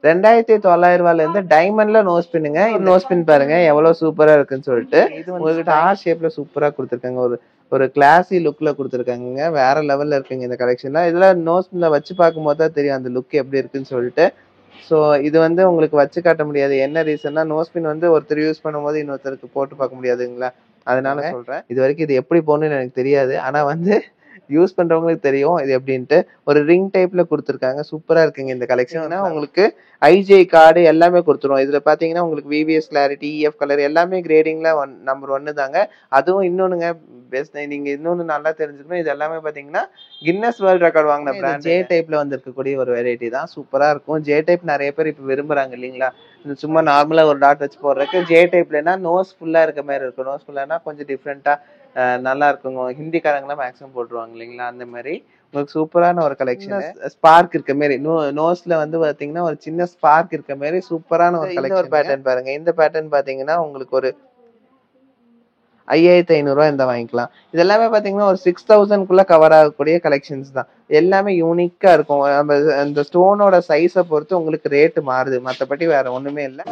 $2900 டைமண்ட்ல nose பின்னுங்க. Nose பின் பாருங்க எவ்வளவு சூப்பரா இருக்குன்னு சொல்லிட்டு. இது உங்களுக்கு ஸ்டார் ஷேப்ல சூப்பரா கொடுத்துருக்காங்க. ஒரு கிளாசி லுக்ல கொடுத்துருக்காங்க. வேற லெவல்ல இருக்குங்க இந்த கலெக்ஷன்ல. இதுல நோஸ் பின்ல வச்சு பார்க்கும்போது தான் தெரியும் அந்த லுக் எப்படி இருக்குன்னு சொல்லிட்டு. ஸோ இது வந்து உங்களுக்கு வச்சு காட்ட முடியாது. என்ன ரீசன்னா நோஸ் பின் வந்து ஒருத்தர் யூஸ் பண்ணும்போது இன்னொருத்தருக்கு போட்டு பார்க்க முடியாதுங்களா, அதனால சொல்றேன். இது வரைக்கும் இது எப்படி போகணும்னு எனக்கு தெரியாது. ஆனா வந்து யூஸ் பண்றவங்களுக்கு தெரியும் இது எப்படின்ட்டு. ஒரு ரிங் டைப்ல கொடுத்துருக்காங்க. சூப்பரா இருக்குங்க இந்த கலெக்ஷன். உங்களுக்கு ஐஜிஐ கார்டு எல்லாமே கொடுத்துரும். இதுல பாத்தீங்கன்னா உங்களுக்கு விவிஎஸ் கிளாரிட்டி, இஎஃப் கலர் எல்லாமே கிரேடிங்ல நம்பர் 1 தாங்க. அதுவும் இன்னொன்னுங்க பெஸ்ட், நீங்க இன்னொன்னு நல்லா தெரிஞ்சுக்கணும். இது எல்லாமே பாத்தீங்கன்னா கின்னஸ் வேர்ல்ட் ரெக்கார்ட் வாங்கின பிராண்ட். ஜே டைப்ல வந்திருக்கக்கூடிய ஒரு வெரைட்டி தான். சூப்பரா இருக்கும். ஜே டைப் நிறைய பேர் இப்ப விரும்புறாங்க இல்லீங்களா. சும்மா நார்மலா ஒரு டாட் வச்சு போடுறதுக்கு ஜே டைப்லனா நோஸ் ஃபுல்லா இருக்க மாதிரி இருக்கும். நோஸ் ஃபுல்லானா கொஞ்சம் டிஃப்ரெண்டா நல்லா இருக்குங்க. ஹிந்திக்காரங்களாம் மேக்ஸிமம் போட்டுருவாங்க இல்லைங்களா. அந்த மாதிரி உங்களுக்கு சூப்பரான ஒரு கலெக்ஷன். ஸ்பார்க் இருக்க மாதிரி நோஸ்ல வந்து பாத்தீங்கன்னா ஒரு சின்ன ஸ்பார்க் இருக்க மாதிரி சூப்பரான ஒரு கலெக்ஷன். ஒரு பேட்டர்ன் பாருங்க. இந்த பேட்டர்ன் பாத்தீங்கன்னா உங்களுக்கு ஒரு 5500 இந்த வாங்கிக்கலாம். இது எல்லாமே பாத்தீங்கன்னா ஒரு 6000 கவர் ஆகக்கூடிய கலெக்ஷன்ஸ் தான். எல்லாமே யூனிக்கா இருக்கும். நம்ம அந்த ஸ்டோனோட சைஸை பொறுத்து உங்களுக்கு ரேட் மாறுது. மற்றபடி வேற ஒண்ணுமே இல்லை.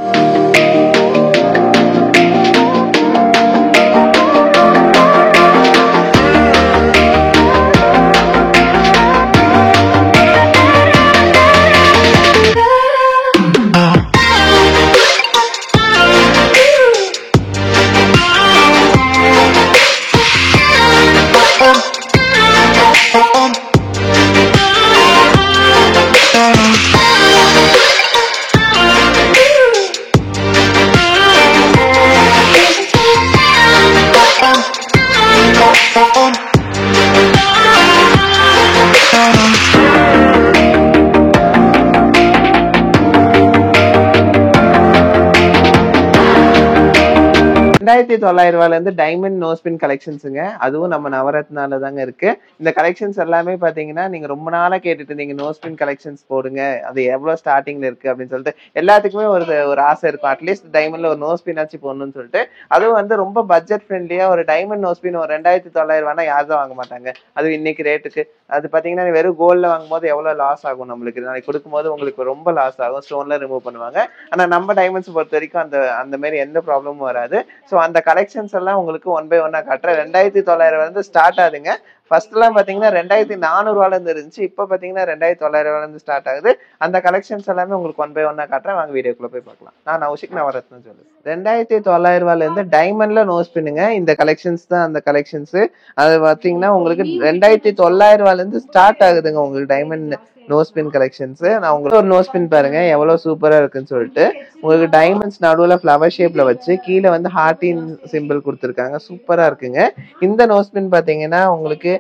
$2900 டைமண்ட் நோஸ்பின் கலெக்ஷன்ஸுங்க. அதுவும் நம்ம நவரத்னால தாங்க இருக்கு. இந்த கலெக்ஷன்ஸ் எல்லாமே பாத்தீங்கன்னா நீங்க ரொம்ப நாளா கேட்டுட்டு இருந்தீங்க நோஸ்பின் கலெக்ஷன்ஸ் போடுங்க, அது எவ்வளவு ஸ்டார்டிங்ல இருக்கு அப்படின்னு சொல்லிட்டு. எல்லாத்துக்குமே ஒரு ஆசை இருக்கும். அட்லீஸ்ட் டைமண்ட்ல ஒரு நோஸ்பின் ஆச்சு போடணும்னு சொல்லிட்டு. அதுவும் வந்து ரொம்ப பட்ஜெட் ஃப்ரெண்ட்லியா ஒரு டைமண்ட் நோஸ்பின் ஒரு $2900 யாரும் தான் வாங்க மாட்டாங்க. அது இன்னைக்கு ரேட்டுக்கு அது பாத்தீங்கன்னா வெறும் கோல்ட்ல வாங்கும்போது எவ்வளவு லாஸ் ஆகும் நம்மளுக்கு. நாளைக்கு கொடுக்கும்போது உங்களுக்கு ரொம்ப லாஸ் ஆகும். ஸ்டோன்ல ரிமூவ் பண்ணுவாங்க. ஆனா நம்ம டைமண்ட்ஸ் பொறுத்த வரைக்கும் அந்த மாதிரி எந்த ப்ராப்ளமும் வராது. சோ அந்த கலெக்ஷன்ஸ் எல்லாம் உங்களுக்கு 1 by 1 காட்டுறேன். 2900 வந்து ஸ்டார்ட் ஆகுதுங்க. ஃபர்ஸ்ட் எல்லாம் பாத்தீங்கன்னா $2400 இருந்துச்சு. இப்ப பாத்தீங்கன்னா $2900 ஸ்டார்ட் ஆகுது. அந்த கலெக்ஷன்ஸ் எல்லாமே உங்களுக்கு 1 by 1 காட்டுறேன். வாங்க வீடியோக்குள்ள போய் பார்க்கலாம். நான் நௌஷிக் நவரத்னம் சொல்லுங்க. $2900 டைமண்ட்ல நோஸ் பின்னுங்க. இந்த கலெக்ஷன்ஸ் தான் அந்த கலெக்ஷன்ஸ். அது பாத்தீங்கன்னா உங்களுக்கு $2900 ஸ்டார்ட் ஆகுதுங்க உங்களுக்கு டைமண்ட் நோஸ்பின் கலெக்ஷன்ஸ். நான் உங்களுக்கு ஒரு நோஸ்பின் பாருங்க எவ்வளவு சூப்பரா இருக்குன்னு சொல்லிட்டு. உங்களுக்கு டைமண்ட்ஸ் நடுவுல ஃப்ளவர் ஷேப்ல வச்சு கீழே வந்து ஹார்டின் சிம்பிள் கொடுத்துருக்காங்க. சூப்பரா இருக்குங்க. இந்த நோஸ்பின் பாத்தீங்கன்னா உங்களுக்கு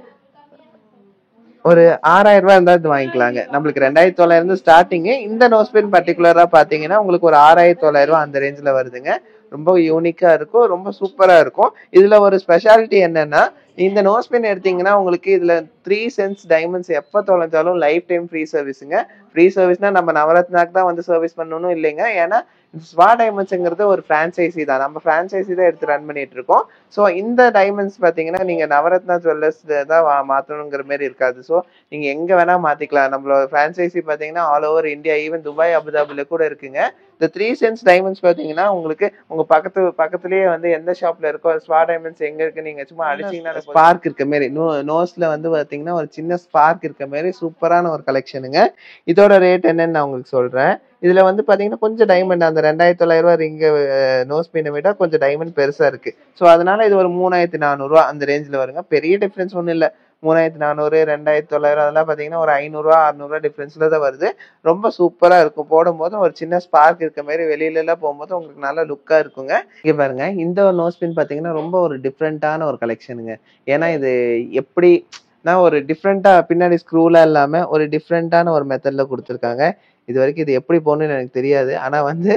ஒரு $6000 இருந்தா இது வாங்கிக்கலாங்க. நம்மளுக்கு $2900 ஸ்டார்டிங். இந்த நோஸ்பின் பர்டிகுலரா பாத்தீங்கன்னா உங்களுக்கு ஒரு $6900 அந்த ரேஞ்ச்ல வருதுங்க. ரொம்ப யூனிக்கா இருக்கும். ரொம்ப சூப்பரா இருக்கும். இதுல ஒரு ஸ்பெஷாலிட்டி என்னன்னா இந்த நோஸ்பின் எடுத்தீங்கன்னா உங்களுக்கு இதுல 3 cents டைமண்ட்ஸ் எப்ப தொலைஞ்சாலும் லைஃப் டைம் ஃப்ரீ சர்வீஸுங்க. ஃப்ரீ சர்வீஸ்னா நம்ம நவரத்னாக்கு தான் வந்து சர்வீஸ் பண்ணணும் இல்லைங்க. ஏன்னா ஸ்வா டைமண்ட்ஸ்ங்கிறது ஒரு பிரான்சைசி தான். நம்ம பிரான்சைசி தான் எடுத்து ரன் பண்ணிட்டு இருக்கோம். ஸோ இந்த டைமண்ட்ஸ் பாத்தீங்கன்னா நீங்க நவரத்னா ஜுவல்லர்ஸ் தான் மாத்தணுங்கிற மாதிரி இருக்காது. ஸோ நீங்க எங்க வேணா மாத்திக்கலாம். நம்மளோட பிரான்சைசி பாத்தீங்கன்னா all over India, even Dubai, அபுதாபில கூட இருக்குங்க. இந்த 3 cents டைமண்ட்ஸ் பாத்தீங்கன்னா உங்களுக்கு உங்க பக்கத்துலயே வந்து எந்த ஷாப்ல இருக்கோ ஸ்வா டைமண்ட்ஸ் எங்க இருக்கு நீங்க சும்மா அடிச்சீங்கன்னா ஸ்பார்க் இருக்க மாதிரி நோஸ்ல வந்து பாத்தீங்கன்னா ஒரு சின்ன ஸ்பார்க் இருக்க மாதிரி சூப்பரான ஒரு கலெக்ஷனுங்க. இதோட ரேட் என்னன்னு நான் உங்களுக்கு சொல்றேன். இதுல வந்து பாத்தீங்கன்னா கொஞ்சம் டைமண்ட் அந்த $2900 ரிங்க நோஸ் பின்னை விட கொஞ்சம் டைமண்ட் பெருசா இருக்கு. ஸோ அதனால இது ஒரு $3400 அந்த ரேஞ்சில் வருங்க. பெரிய டிஃபரன்ஸ் ஒன்றும் இல்லை. 3400 2900 அதெல்லாம் பாத்தீங்கன்னா ஒரு $500 $600 டிஃபரன்ஸ்ல தான் வருது. ரொம்ப சூப்பரா இருக்கும். போடும்போது ஒரு சின்ன ஸ்பார்க் இருக்க மாதிரி வெளியில எல்லாம் போகும்போது உங்களுக்கு நல்ல லுக்கா இருக்குங்க. இங்க பாருங்க இந்த ஒரு நோஸ் பின் பாத்தீங்கன்னா ரொம்ப ஒரு டிஃப்ரெண்டான ஒரு கலெக்ஷனுங்க. ஏன்னா இது எப்படி ஒரு டிஃப்ரெண்டா பின்னாடி ஸ்க்ரூலா இல்லாம ஒரு டிஃப்ரெண்டான ஒரு மெத்தட்ல கொடுத்துருக்காங்க. இது வரைக்கும் இது எப்படி போகணும்னு எனக்கு தெரியாது. ஆனா வந்து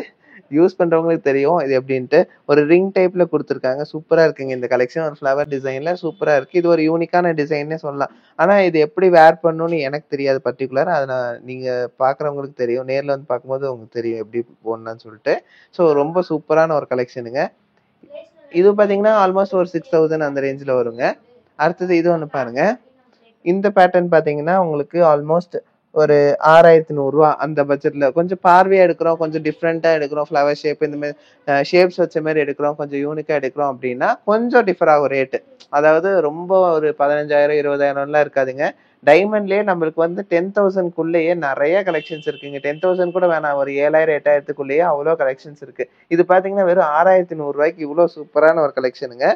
யூஸ் பண்றவங்களுக்கு தெரியும் இது எப்படின்ட்டு. ஒரு ரிங் டைப்ல கொடுத்துருக்காங்க. சூப்பரா இருக்குங்க இந்த கலெக்ஷன். ஒரு ஃப்ளவர் டிசைன்ல சூப்பரா இருக்கு. இது ஒரு யூனிக்கான டிசைன்னே சொல்லலாம். ஆனா இது எப்படி வேர் பண்ணணும்னு எனக்கு தெரியாது பர்டிகுலர். அதை நீங்க பாக்குறவங்களுக்கு தெரியும். நேர்ல வந்து பார்க்கும்போது உங்களுக்கு தெரியும் எப்படி போடணும்னு சொல்லிட்டு. ஸோ ரொம்ப சூப்பரான ஒரு கலெக்ஷனுங்க. இது பாத்தீங்கன்னா ஆல்மோஸ்ட் ஒரு 6000 அந்த ரேஞ்சில் வருங்க. அடுத்தது இது ஒன்று பாருங்க. இந்த பேட்டர்ன் பாத்தீங்கன்னா உங்களுக்கு ஆல்மோஸ்ட் ஒரு 6100 அந்த பட்ஜெட்ல கொஞ்சம் பார்வையா எடுக்கிறோம், கொஞ்சம் டிஃப்ரெண்டா எடுக்கிறோம், ஃப்ளவர் ஷேப் இந்த மாதிரி ஷேப்ஸ் வச்ச மாதிரி எடுக்கிறோம், கொஞ்சம் யூனிக்கா எடுக்கிறோம் அப்படின்னா கொஞ்சம் டிஃபர் ஆகும் ரேட்டு. அதாவது ரொம்ப ஒரு 15,000 20,000லாம் இருக்காதுங்க. டைமண்ட்லயே நம்மளுக்கு வந்து 10,000க்குள்ளேயே நிறைய கலெக்ஷன்ஸ் இருக்குங்க. 10,000 கூட வேணாம், ஒரு 7,000 8,000த்துக்குள்ளேயே அவ்வளோ கலெக்ஷன்ஸ் இருக்கு. இது பாத்தீங்கன்னா வெறும் 6,100 இவ்வளவு சூப்பரான ஒரு கலெக்ஷனுங்க.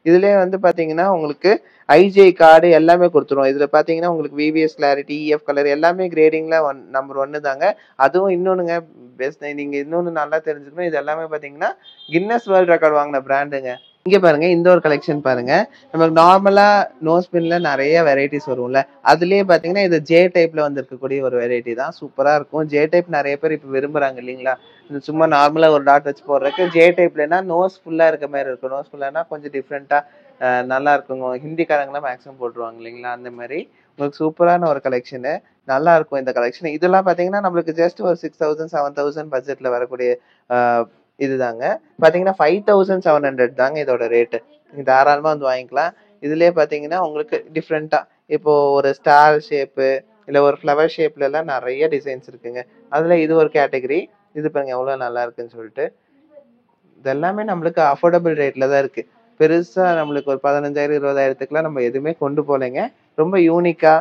இதுலயே வந்து பாத்தீங்கன்னா உங்களுக்கு ஐஜிஐ கார்டு எல்லாமே கொடுத்துரும். இதுல பாத்தீங்கன்னா உங்களுக்கு விவிஎஸ் கிளாரிட்டி, இஎஃப் கலர் எல்லாமே கிரேடிங்ல நம்பர் 1 தாங்க. அதுவும் இன்னொன்னுங்க, பெஸ்ட் நீங்க இன்னொன்னு நல்லா தெரிஞ்சுக்கணும். இது எல்லாமே பாத்தீங்கன்னா கின்னஸ் வேர்ல்ட் ரெக்கார்ட் வாங்கின பிராண்டுங்க. இங்க பாருங்க, இந்த ஒரு கலெக்ஷன் பாருங்க. நமக்கு நார்மலா நோஸ்பின்ல நிறைய வெரைட்டிஸ் வரும்ல, அதுலயே பாத்தீங்கன்னா இது ஜே டைப்ல வந்திருக்கக்கூடிய ஒரு வெரைட்டி தான். சூப்பரா இருக்கும். ஜே டைப் நிறைய பேர் இப்ப விரும்புறாங்க இல்லைங்களா? இது சும்மா நார்மலா ஒரு டாட் வச்சு போடுறதுக்கு ஜே டைப்லனா நோஸ் ஃபுல்லா இருக்க மாதிரி இருக்கும். நோஸ் ஃபுல்லானா கொஞ்சம் டிஃப்ரெண்டா நல்லா இருக்குங்க. ஹிந்திக்காரங்களாம் மேக்ஸிமம் போட்டுருவாங்க இல்லைங்களா? அந்த மாதிரி உங்களுக்கு சூப்பரான ஒரு கலெக்ஷனு. நல்லா இருக்கும் இந்த கலெக்ஷன். இதெல்லாம் பாத்தீங்கன்னா நம்மளுக்கு ஜஸ்ட் ஒரு 6000 7000 பட்ஜெட்ல வரக்கூடிய இதுதாங்க. பாத்தீங்கன்னா 5700 தாங்க இதோட ரேட்டு. நீங்க தாராளமா வந்து வாங்கிக்கலாம். இதுலயே பாத்தீங்கன்னா உங்களுக்கு டிஃப்ரெண்டா இப்போ ஒரு ஸ்டார் ஷேப்பு இல்ல ஒரு ஃப்ளவர் ஷேப்ல எல்லாம் நிறைய டிசைன்ஸ் இருக்குங்க. அதுல இது ஒரு கேட்டகரி. இது பாருங்க எவ்வளவு நல்லா இருக்குன்னு சொல்லிட்டு. இது எல்லாமே நம்மளுக்கு அஃபோர்டபுள் ரேட்ல தான் இருக்கு. பெருசா நம்மளுக்கு ஒரு 15,000 20,000த்துக்குலாம் நம்ம எதுவுமே கொண்டு போலைங்க. ரொம்ப யூனிக்கா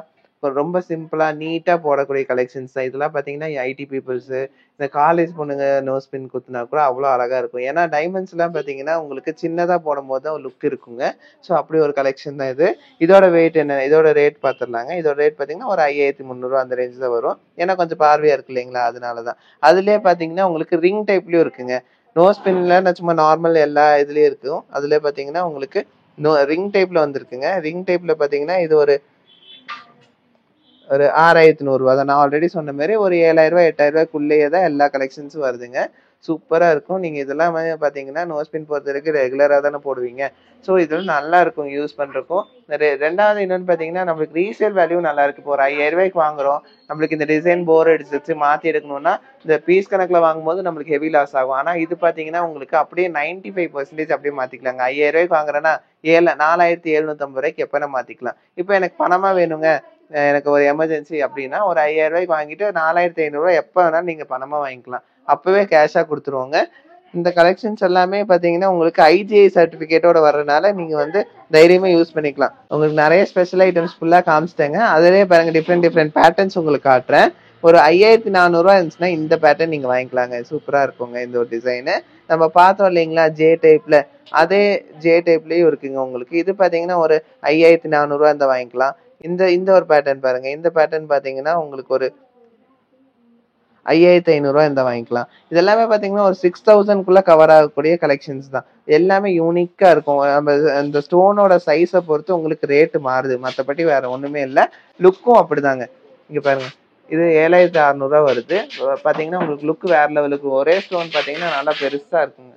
ரொம்ப சிம்பிளா நீட்டா போடக்கூடிய கலெக்ஷன்ஸ் தான். இதெல்லாம் பாத்தீங்கன்னா ஐடி பீப்புள்ஸ், இந்த காலேஜ் பொண்ணுங்க நோஸ் பின் குத்துனா கூட அவ்வளோ அழகா இருக்கும். ஏன்னா டைமண்ட்ஸ் எல்லாம் பாத்தீங்கன்னா உங்களுக்கு சின்னதா போடும் போது தான் லுக் இருக்குங்க. ஸோ அப்படி ஒரு கலெக்ஷன் தான் இது. இதோட வெயிட் என்ன, இதோட ரேட் பார்த்துடலாங்க. இதோட ரேட் பாத்தீங்கன்னா ஒரு 5300 அந்த ரேஞ்ச் தான் வரும். ஏன்னா கொஞ்சம் பார்வையா இருக்கு இல்லைங்களா, அதனாலதான். அதுலயே பாத்தீங்கன்னா உங்களுக்கு ரிங் டைப்லயும் இருக்குங்க. நோஸ் பின்ல சும்மா நார்மல் எல்லா இதுலயும் இருக்கும். அதுல பாத்தீங்கன்னா உங்களுக்கு ரிங் டைப்ல வந்திருக்குங்க. ரிங் டைப்ல பாத்தீங்கன்னா இது ஒரு 6100 தான். நான் ஆல்ரெடி சொன்ன மாதிரி ஒரு 7,000 8,000க்குள்ளேயே தான் எல்லா கலெக்ஷன்ஸும் வருதுங்க. சூப்பரா இருக்கும். நீங்க இதெல்லாம் பாத்தீங்கன்னா நோஸ்பின் பொறுத்த வரைக்கும் ரெகுலரா தானே போடுவீங்க. ஸோ இதெல்லாம் நல்லா இருக்கும் யூஸ் பண்றதுக்கும். ரெண்டாவது என்னன்னு பாத்தீங்கன்னா நம்மளுக்கு ரீசேல் வேல்யூ நல்லா இருக்கு. இப்போ ஒரு 5,000 வாங்குறோம், நம்மளுக்கு இந்த டிசைன் போர் அடிச்சிருச்சு மாத்தி எடுக்கணும்னா இந்த பீஸ் கணக்குல வாங்கும்போது நம்மளுக்கு ஹெவி லாஸ் ஆகும். ஆனா இது பாத்தீங்கன்னா உங்களுக்கு அப்படியே 95% அப்படியே மாத்திக்கலாங்க. 5,000 வாங்குறேன்னா 4,750 எப்ப மாத்திக்கலாம். இப்போ எனக்கு பணமா வேணுங்க, எனக்கு ஒரு எமர்ஜென்சி அப்படின்னா ஒரு 5,000 வாங்கிட்டு 4,500 எப்ப வேணாலும் நீங்க பணமா வாங்கிக்கலாம். அப்பவே கேஷா கொடுத்துருவாங்க. இந்த கலெக்ஷன்ஸ் எல்லாமே பாத்தீங்கன்னா உங்களுக்கு ஐஜிஐ சர்டிபிகேட்டோட வர்றதுனால நீங்க வந்து தைரியமா யூஸ் பண்ணிக்கலாம். உங்களுக்கு நிறைய ஸ்பெஷல் ஐட்டம்ஸ் ஃபுல்லா காமிச்சிட்டேங்க. அதிலே பாருங்க டிஃப்ரெண்ட் பேட்டர்ன்ஸ் உங்களுக்கு காட்டுறேன். ஒரு 5,400 இருந்துச்சுன்னா இந்த பேட்டர்ன் நீங்க வாங்கிக்கலாங்க. சூப்பரா இருக்குங்க இந்த ஒரு டிசைனு. நம்ம பார்த்தோம் இல்லைங்களா ஜே டைப்ல, அதே ஜே டைப்லயும் இருக்குங்க உங்களுக்கு. இது பாத்தீங்கன்னா ஒரு 5,400 இந்த வாங்கிக்கலாம். இந்த இந்த ஒரு பேட்டர்ன் பாருங்க. இந்த பேட்டர்ன் பாத்தீங்கன்னா உங்களுக்கு ஒரு 5,500 இந்த வாங்கிக்கலாம். இது எல்லாமே பாத்தீங்கன்னா ஒரு 6,000க்குள்ள கவர் ஆகக்கூடிய கலெக்ஷன்ஸ் தான். எல்லாமே யூனிக்கா இருக்கும். நம்ம அந்த ஸ்டோனோட சைஸை பொறுத்து உங்களுக்கு ரேட்டு மாறுது. மற்றபடி வேற ஒண்ணுமே இல்லை. லுக்கும் அப்படிதாங்க. இங்க பாருங்க, இது 7,600 வருது. பாத்தீங்கன்னா உங்களுக்கு லுக் வேற லெவலுக்கு. ஒரே ஸ்டோன் பாத்தீங்கன்னா நல்லா பெருசா இருக்குங்க.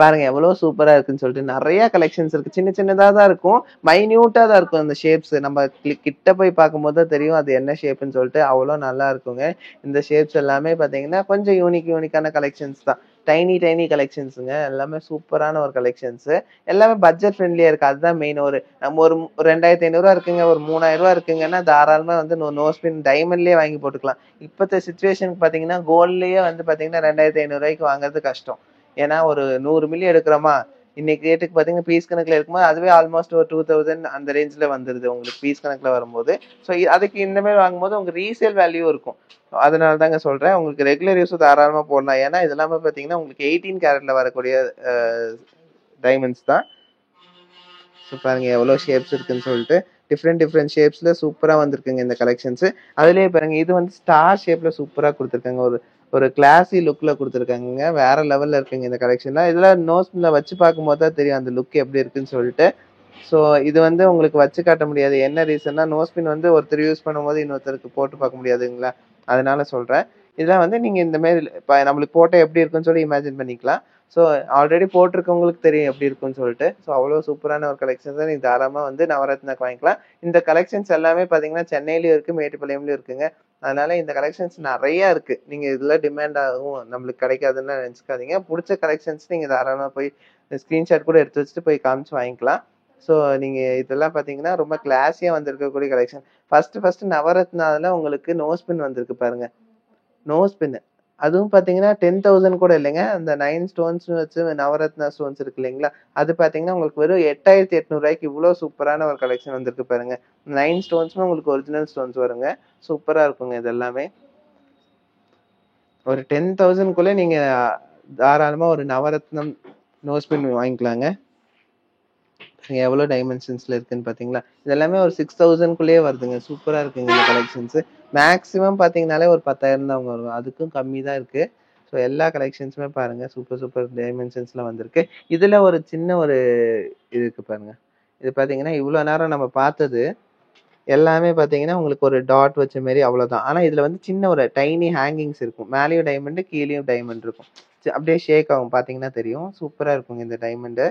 பாருங்க எவ்வளவு சூப்பரா இருக்குன்னு சொல்லிட்டு. நிறைய கலெக்ஷன்ஸ் இருக்கு. சின்ன சின்னதா தான் இருக்கும், மைன்யூட்டா தான் இருக்கும் அந்த ஷேப்ஸ். நம்ம கிட்ட போய் பார்க்கும்போது தான் தெரியும் அது என்ன ஷேப்னு சொல்லிட்டு. அவ்வளவு நல்லா இருக்குங்க. இந்த ஷேப்ஸ் எல்லாமே பாத்தீங்கன்னா கொஞ்சம் யூனிக்கான கலெக்ஷன்ஸ் தான். டைனி கலெக்ஷன்ஸுங்க. எல்லாமே சூப்பரான ஒரு கலெக்ஷன்ஸ். எல்லாமே பட்ஜெட் ஃப்ரெண்ட்லியா இருக்கு. அதுதான் மெயின். நம்ம ஒரு 2,500 இருக்குங்க, ஒரு 3,000 இருக்குங்கன்னா தாராளமா வந்து நோஸ்பின் டைமண்ட்லயே வாங்கி போட்டுக்கலாம். இப்பத்த சுச்சுவேஷனுக்கு பாத்தீங்கன்னா கோல்ட்லயே வந்து பாத்தீங்கன்னா 2,500 வாங்குறது கஷ்டம். ஏன்னா ஒரு 100 மில்லி எடுக்கிறோமா, இன்னைக்கு ரேட்டுக்கு பாத்தீங்கன்னா பீஸ் கணக்குல இருக்கும்போது அதுவே ஆல்மோஸ்ட் ஒரு 2,000 அந்த ரேஞ்ச்ல வந்துருது உங்களுக்கு பீஸ் கணக்குல வரும்போது. ஸோ அதுக்கு இந்த மாதிரி வாங்கும்போது உங்களுக்கு ரீசேல் வேல்யூ இருக்கும். அதனால தாங்க சொல்றேன். உங்களுக்கு ரெகுலர் யூஸ் தாராளமா போடலாம். ஏன்னா இது எல்லாமே பாத்தீங்கன்னா உங்களுக்கு 18 கேரட்ல வரக்கூடிய டைமண்ட்ஸ் தான். ஸோ பாருங்க எவ்வளவு ஷேப்ஸ் இருக்குன்னு சொல்லிட்டு. டிஃப்ரெண்ட் ஷேப்ஸ்ல சூப்பரா வந்திருக்குங்க இந்த கலெக்ஷன்ஸ். அதுலயே பாருங்க இது வந்து ஸ்டார் ஷேப்ல சூப்பரா கொடுத்துருக்காங்க. ஒரு ஒரு கிளாசி லுக்ல கொடுத்துருக்காங்க. வேற லெவல்ல இருக்குங்க இந்த கலெக்ஷன்ல. இதெல்லாம் நோஸ்ல வச்சு பார்க்கும்போது தான் தெரியும் அந்த லுக் எப்படி இருக்குன்னு சொல்லிட்டு. ஸோ இது வந்து உங்களுக்கு வச்சு காட்ட முடியாது. என்ன ரீசன்னா நோஸ்பின் வந்து ஒருத்தர் யூஸ் பண்ணும்போது இன்னொருத்தருக்கு போட்டு பார்க்க முடியாதுங்களா, அதனால சொல்றேன். இதெல்லாம் வந்து நீங்க இந்த மாதிரி நம்மளுக்கு போட்டோ எப்படி இருக்குன்னு சொல்லி இமேஜின் பண்ணிக்கலாம். ஸோ ஆல்ரெடி போட்டிருக்கவங்களுக்கு தெரியும் எப்படி இருக்குன்னு சொல்லிட்டு. ஸோ அவ்வளோ சூப்பரான ஒரு கலெக்ஷன்ஸ் தான். நீங்க தாராளமா வந்து நவரத்னாக்கு வாங்கிக்கலாம். இந்த கலெக்ஷன்ஸ் எல்லாமே பாத்தீங்கன்னா சென்னையிலயும் இருக்கு, மேட்டுப்பாளையம்லயும் இருக்குங்க. அதனால இந்த கலெக்ஷன்ஸ் நிறைய இருக்கு. நீங்க இதுல டிமாண்ட் ஆகும் நம்மளுக்கு கிடைக்காதுன்னு நினைச்சுக்காதீங்க. பிடிச்ச கலெக்ஷன்ஸ் நீங்க தாராளமா போய் ஸ்கிரீன்ஷாட் கூட எடுத்து வச்சுட்டு போய் காமிச்சு வாங்கிக்கலாம். ஸோ நீங்க இதெல்லாம் பாத்தீங்கன்னா ரொம்ப கிளாஸியா வந்திருக்கக்கூடிய கலெக்ஷன். ஃபர்ஸ்ட் நவரத்னால உங்களுக்கு நோஸ் பின் வந்திருக்கு பாருங்க. நோஸ் பின் அதுவும் பாத்தீங்கன்னா 10,000 கூட இல்லைங்க. அந்த 9 ஸ்டோன்ஸ் வச்சு நவரத்னா ஸ்டோன்ஸ் இருக்கு இல்லைங்களா, அது பாத்தீங்கன்னா உங்களுக்கு வெறும் 8,800 இவ்வளவு சூப்பரான ஒரு கலெக்ஷன் வந்திருக்கு பாருங்க. 9 ஸ்டோன்ஸுமே உங்களுக்கு ஒரிஜினல் ஸ்டோன்ஸ் வருங்க. சூப்பரா இருக்குங்க இது எல்லாமே. ஒரு 10,000க்குள்ள நீங்க தாராளமா ஒரு நவரத்னம் நோஸ் பின் வாங்கிக்கலாங்க. எவ்வளவு டைமென்ஷன்ஸ்ல இருக்குன்னு பாத்தீங்களா? இது எல்லாமே ஒரு 6,000க்குள்ளேயே வருதுங்க. சூப்பரா இருக்குங்க இந்த கலெக்ஷன்ஸ். மேக்ஸிமம் பாத்தீங்கன்னாலே ஒரு 10,000 தான் வரும். அதுக்கும் கம்மி தான் இருக்கு. ஸோ எல்லா கலெக்ஷன்ஸுமே பாருங்க. சூப்பர் சூப்பர் டைமென்ஷன்ஸ்ல வந்திருக்கு. இதுல ஒரு சின்ன ஒரு இது இருக்கு பாருங்க. இது பாத்தீங்கன்னா இவ்வளவு நேரம் நம்ம பார்த்தது எல்லாமே பாத்தீங்கன்னா உங்களுக்கு ஒரு டாட் வச்ச மாதிரி அவ்வளவுதான். ஆனா இதுல வந்து சின்ன ஒரு டைனி ஹேங்கிங்ஸ் இருக்கும். மேலேயும் டைமண்ட், கீழேயும் டைமண்ட் இருக்கும். அப்படியே ஷேக் ஆகும், பாத்தீங்கன்னா தெரியும். சூப்பரா இருக்குங்க இந்த டைமண்ட்.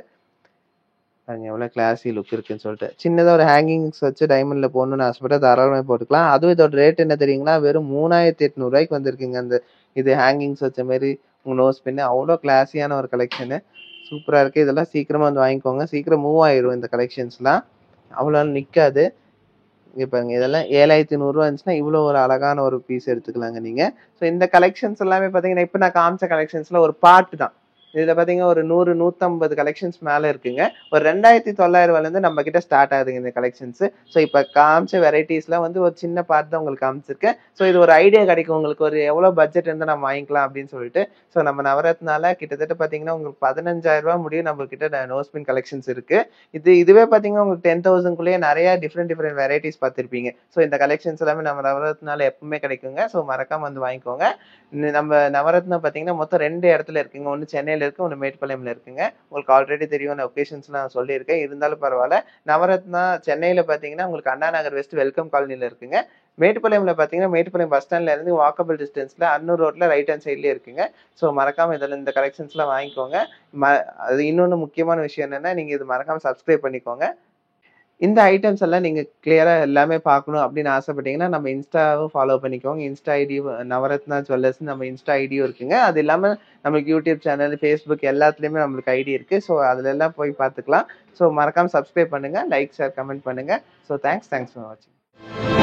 பாருங்க எவ்வளவு கிளாஸி லுக் இருக்குன்னு சொல்லிட்டு. சின்னதா ஒரு ஹேங்கிங்ஸ் வச்சு டைமண்ட்ல போடணும்னு ஆசைப்பட்டா தாராளமா போட்டுக்கலாம். அதுவும் இதோட ரேட் என்ன தெரியுங்களா? வெறும் 3,800 வந்திருக்குங்க. அந்த இது ஹேங்கிங்ஸ் வச்ச மாதிரி உங்க நோஸ் பின் அவ்வளோ கிளாஸியான ஒரு கலெக்ஷனு. சூப்பரா இருக்கு. இதெல்லாம் சீக்கிரமா வந்து வாங்கிக்கோங்க. சீக்கிரம் மூவ் ஆயிரும் இந்த கலெக்ஷன்ஸ்லாம். அவ்வளோ நிக்காது. இங்க பாருங்க இதெல்லாம் 7,100 இருந்துச்சுன்னா இவ்வளோ ஒரு அழகான ஒரு பீஸ் எடுத்துக்கலாங்க நீங்க. ஸோ இந்த கலெக்ஷன்ஸ் எல்லாமே பாத்தீங்கன்னா இப்ப நான் காமிச்ச கலெக்ஷன்ஸ்ல ஒரு பார்ட் தான். இதுல பாத்தீங்கன்னா ஒரு 100 150 கலெக்ஷன்ஸ் மேல இருக்குங்க. ஒரு 2,900 இருந்து நம்ம கிட்ட ஸ்டார்ட் ஆகுதுங்க இந்த கலெக்ஷன்ஸ். ஸோ இப்ப காமிச்ச வெரைட்டிஸ்லாம் வந்து ஒரு சின்ன பார்ட் தான் உங்களுக்கு காமிச்சிருக்கேன். ஸோ இது ஒரு ஐடியா கிடைக்கும் உங்களுக்கு, ஒரு எவ்வளவு பட்ஜெட் இருந்தா நம்ம வாங்கிக்கலாம் அப்படின்னு சொல்லிட்டு. ஸோ நம்ம நவரத்னால கிட்டத்தட்ட பாத்தீங்கன்னா உங்களுக்கு 15,000 முடியும் நம்ம கிட்ட நோஸ்பின் கலெக்ஷன்ஸ் இருக்கு. இதுவே பாத்தீங்கன்னா உங்களுக்கு 10,000க்குள்ளேயே நிறைய டிஃப்ரெண்ட் வெரைட்டிஸ் பார்த்திருப்பீங்க. ஸோ இந்த கலெக்ஷன்ஸ் எல்லாமே நம்ம நவரத்னால எப்பவுமே கிடைக்குங்க. ஸோ மறக்காம வந்து வாங்கிக்கோங்க. நம்ம நவரத்னா பாத்தீங்கன்னா மொத்தம் 2 இடத்துல இருக்குங்க. ஒன்னு சென்னையில இருக்கு, ஒன்னு மேட்டுப்பாளையம்ல இருக்குங்க. உங்களுக்கு ஆல்ரெடி தெரியும், லொகேஷன்ஸ் நான் சொல்லியிருக்கேன். இருந்தாலும் பரவாயில்ல. நவரத்னா சென்னையில பாத்தீங்கன்னா உங்களுக்கு அண்ணா நகர் வெஸ்ட் வெல்கம் காலனில இருக்குங்க. மேட்டுப்பாளையம்ல பாத்தீங்கன்னா மேட்டுப்பாளையம் பஸ் ஸ்டாண்ட்ல இருந்து வாக்கபிள் டிஸ்டன்ஸ்ல அன்னூர் ரோட்ல ரைட் ஹேண்ட் சைட்லயே இருக்குங்க. ஸோ மறக்காம இந்த கலெக்ஷன்ஸ் எல்லாம் வாங்கிக்கோங்க. அது இன்னொன்னு முக்கியமான விஷயம் என்னன்னா, நீங்க இது மறக்காம சப்ஸ்கிரைப் பண்ணிக்கோங்க. இந்த ஐட்டம்ஸ் எல்லாம் நீங்க கிளியரா எல்லாமே பார்க்கணும் அப்படின்னு ஆசைப்பட்டீங்கன்னா நம்ம இன்ஸ்டாவும் ஃபாலோ பண்ணிக்கோங்க. இன்ஸ்டா ஐடி நவரத்னா ஜுவல்லர்ஸ் நம்ம இன்ஸ்டா ஐடியும் இருக்குங்க. அது இல்லாம நமக்கு யூடியூப் சேனல், ஃபேஸ்புக் எல்லாத்துலயுமே நம்மளுக்கு ஐடி இருக்கு. ஸோ அதுல எல்லாம் போய் பார்த்துக்கலாம். ஸோ மறக்காம சப்ஸ்கிரைப் பண்ணுங்க, லைக், ஷேர், கமெண்ட் பண்ணுங்க. ஸோ தேங்க்ஸ் ஃபார் வாட்சிங்.